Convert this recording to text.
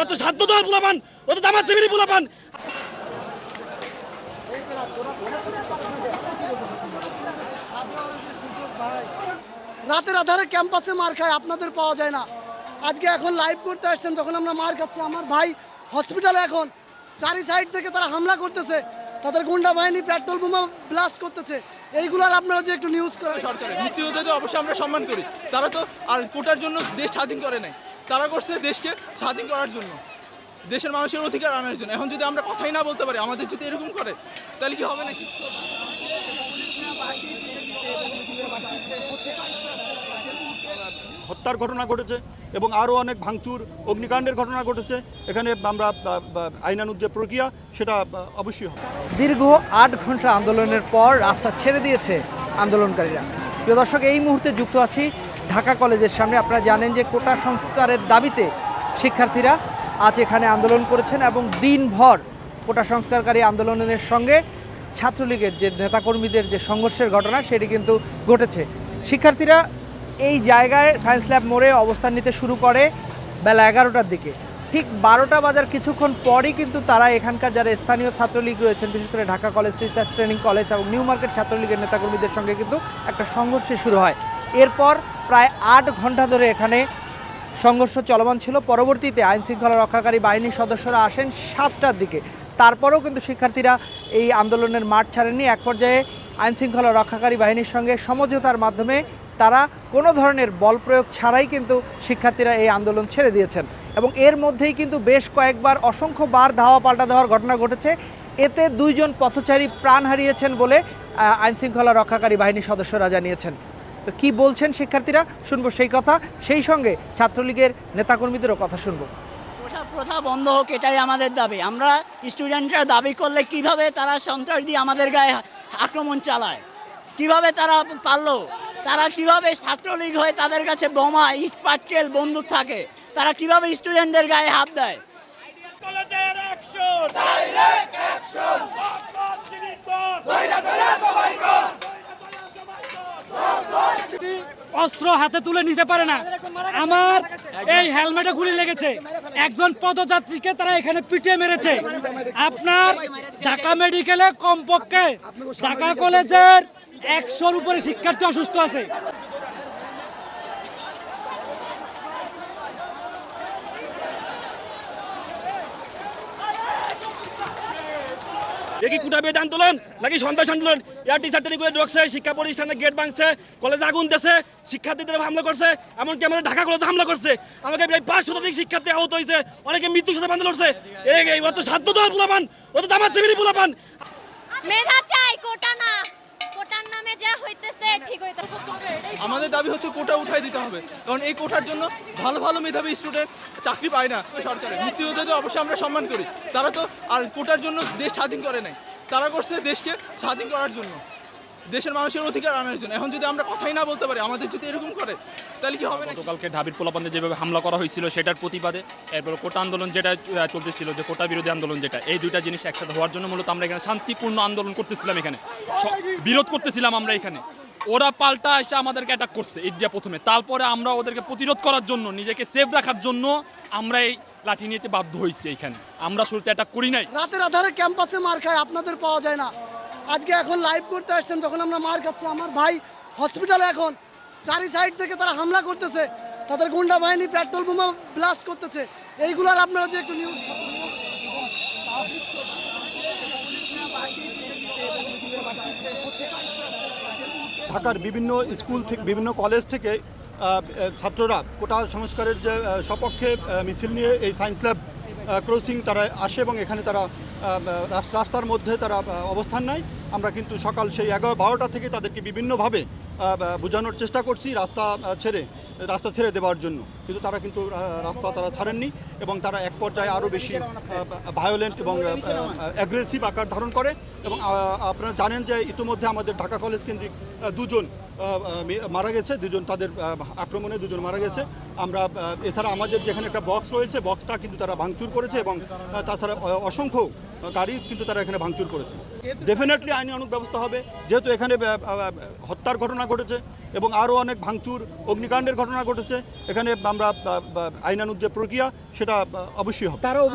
অত সাধ্য দেওয়ার পোলাপান, অত দামার জমিনি পোলাপান। রাতের আধারে ক্যাম্পাসে মার খায়, আপনাদের পাওয়া যায় না। আজকে এখন লাইভ করতে আসছেন, যখন আমরা মার খাচ্ছি, আমার ভাই হসপিটালে, এখন চারি সাইড থেকে তারা হামলা করতেছে, তাদের গুন্ডা বাহিনী পেট্রোল বোমা ব্লাস্ট করতেছে। এইগুলোর আপনারা যে একটু নিউজ করেন। সরকারের মুক্তিযোদ্ধাদের অবশ্যই আমরা সম্মান করি, তারা তো আর কোটার জন্য দেশ স্বাধীন করে নাই, তারা করছে দেশকে স্বাধীন করার জন্য, দেশের মানুষের অধিকার আনার জন্য। এখন যদি আমরা কথাই না বলতে পারি, আমাদের যদি এরকম করে, তাহলে কি হবে নাকি? হত্যার ঘটনা ঘটেছে এবং আরও অনেক ভাঙচুর অগ্নিকাণ্ডের ঘটনা ঘটেছে। এখানে আমরা আইনানুগ যে প্রক্রিয়া সেটা অবশ্যই হবে। দীর্ঘ ৮ ঘন্টা আন্দোলনের পর রাস্তা ছেড়ে দিয়েছে আন্দোলনকারীরা। প্রিয় দর্শক, এই মুহূর্তে যুক্ত আছি ঢাকা কলেজের সামনে। আপনারা জানেন যে কোটা সংস্কারের দাবিতে শিক্ষার্থীরা আজ এখানে আন্দোলন করেছেন এবং দিনভর কোটা সংস্কারকারী আন্দোলনের সঙ্গে ছাত্রলীগের যে নেতাকর্মীদের যে সংঘর্ষের ঘটনা সেটি কিন্তু ঘটেছে। শিক্ষার্থীরা এই জায়গায় সায়েন্স ল্যাব মোড়ে অবস্থান নিতে শুরু করে বেলা 11টার দিকে। ঠিক 12টা বাজার কিছুক্ষণ পরই কিন্তু তারা এখানকার যারা স্থানীয় ছাত্রলীগ রয়েছেন, বিশেষ করে Dhaka college, research training college এবং নিউ মার্কেট ছাত্রলীগের নেতাকর্মীদের সঙ্গে কিন্তু একটা সংঘর্ষ শুরু হয়। এরপর প্রায় 8 ঘন্টা ধরে এখানে সংঘর্ষ চলমান ছিল। পরবর্তীতে আইনশৃঙ্খলা রক্ষাকারী বাহিনীর সদস্যরা আসেন 7টার দিকে। তারপরেও কিন্তু শিক্ষার্থীরা এই আন্দোলনের মাঠ ছাড়েননি। এক পর্যায়ে আইনশৃঙ্খলা রক্ষাকারী বাহিনীর সঙ্গে সমঝোতার মাধ্যমে তারা কোনো ধরনের বল প্রয়োগ ছাড়াই কিন্তু শিক্ষার্থীরা এই আন্দোলন ছেড়ে দিয়েছেন এবং এর মধ্যেই কিন্তু বেশ কয়েকবার অসংখ্যবার ধাওয়া পাল্টা দেওয়ার ঘটনা ঘটেছে। এতে 2 জন পথচারী প্রাণ হারিয়েছেন বলে আইনশৃঙ্খলা রক্ষাকারী বাহিনীর সদস্যরা জানিয়েছেন। তো কি বলছেন শিক্ষার্থীরা, শুনবো সেই কথা, সেই সঙ্গে ছাত্রলীগের নেতাকর্মীদেরও কথা শুনবো। প্রথা বন্ধ হোক, এটাই আমাদের দাবি। আমরা স্টুডেন্টরা দাবি করলে কিভাবে তারা সন্ত্রাস দিয়ে আমাদের গায়ে আক্রমণ চালায়, কিভাবে তারা পারলো, তারা কিভাবে ছাত্রলীগ হয়ে তাদের কাছে বোমা, ইট পাটকেল, বন্দুক থাকে, তারা কিভাবে স্টুডেন্টদের গায়ে হাত দেয়। অস্ত্র হাতে তুলে নিতে পারে না। আমার এই হেলমেটে গুলি লেগেছে, একজন পদযাত্রীকে তারা এখানে পিটিয়ে মেরেছে। আপনার ঢাকা মেডিকেলে কমপক্ষে ঢাকা কলেজের 100-র উপরে শিক্ষার্থী অসুস্থ আছে। দেখি কোটা বিরোধী আন্দোলন নাকি সন্ত্রাস আন্দোলন? এয়ার টিচার ট্রেনিং করে ঢুকছে, শিক্ষা প্রতিষ্ঠানে গেট ভাঙছে, কলেজে আগুন দিয়েছে, শিক্ষার্থীদের হামলা করছে, এমনকি আমাদের ঢাকা কলেজে হামলা করছে। আমাকে প্রায় 5 শতাধিক শিক্ষার্থী আহত হয়েছে, অনেকে মৃত্যুর সাথে বান্ধা লড়ছে। অত সাধ্য দেওয়ার পোলাপান, অত দামার জমিনি পোলাপান। মেধা চাই, কোটা না। কোটার নামে যা হইতেছে ঠিক হইতে। আমাদের দাবি হচ্ছে কোটা উঠাই দিতে হবে, কারণ এই কোটার জন্য ভালো ভালো মেধাবী স্টুডেন্ট চাকরি পায় না। সরকারের মুক্তিযোদ্ধাদের অবশ্যই আমরা সম্মান করি, তারা তো আর কোটার জন্য দেশ স্বাধীন করে নাই, তারা করছে দেশকে স্বাধীন করার জন্য, দেশের মানুষের অধিকার আনার জন্য। এখন যদি আমরা কথাই না বলতে পারি, আমাদের যদি এরকম করে, তাহলে কি হবে? গতকালকে ঢাবির পোলাপানদের যেভাবে হামলা করা হয়েছিল সেটার প্রতিবাদে, এরপর কোটা আন্দোলন যেটা চলতেছিল, যে কোটা বিরোধী আন্দোলন যেটা, এই দুইটা জিনিস একসাথে হওয়ার জন্য মূলত আমরা এখানে শান্তিপূর্ণ আন্দোলন করতেছিলাম, এখানে বিরোধ করতেছিলাম আমরা এখানে। ওরা পাল্টা এসে আমাদেরকে অ্যাটাক করছে ইট দিয়া প্রথমে, তারপরে আমরা ওদেরকে প্রতিরোধ করার জন্য, নিজেকে সেফ রাখার জন্য আমরা এই লাঠি নিতে বাধ্য হয়েছি। এখানে আমরা শুরুতে অ্যাটাক করি নাই। রাতের আধারে ক্যাম্পাসে মার খায়, আপনাদের পাওয়া যায় না। আজকে এখন লাইভ করতে আসছেন, যখন আমরা মার খাচ্ছি, আমার ভাই হসপিটালে, এখন চারি সাইড থেকে তারা হামলা করতেছে, তাদের গুন্ডা বাহিনী পেট্রোল বোমা ব্লাস্ট করতেছে। এইগুলোর আপনারা যে একটু নিউজ। ঢাকার বিভিন্ন স্কুল থেকে, বিভিন্ন কলেজ থেকে ছাত্ররা কোটা সংস্কারের যে সপক্ষে মিছিল নিয়ে এই সায়েন্স ল্যাব ক্রসিং তারা আসে এবং এখানে তারা রাস্তার মধ্যে তারা অবস্থান নেয়। আমরা কিন্তু সকাল সেই 11-12টা থেকে তাদেরকে বিভিন্নভাবে বোঝানোর চেষ্টা করছি রাস্তা ছেড়ে দেওয়ার জন্য, কিন্তু তারা রাস্তা ছাড়েননি এবং তারা এক পর্যায়ে আরও বেশি ভায়োলেন্ট এবং অ্যাগ্রেসিভ আকার ধারণ করে। এবং আপনারা জানেন যে ইতিমধ্যে আমাদের ঢাকা কলেজ কেন্দ্রিক 2 জন মারা গেছে, 2 জন তাদের আক্রমণে 2 জন মারা গেছে। আমরা এছাড়া আমাদের যেখানে একটা বক্স রয়েছে, বক্সটা কিন্তু তারা ভাঙচুর করেছে এবং তাছাড়া অসংখ্য গাড়ি কিন্তু তারা এখানে ভাঙচুর করেছে। ডেফিনেটলি আইনানুগ ব্যবস্থা হবে, যেহেতু এখানে হত্যার ঘটনা ঘটেছে এবং আরও অনেক ভাঙচুর অগ্নিকাণ্ডের ঘটনা ঘটেছে। এখানে আমরা আইনানুগ যে প্রক্রিয়া সেটা অবশ্যই হবে। তারও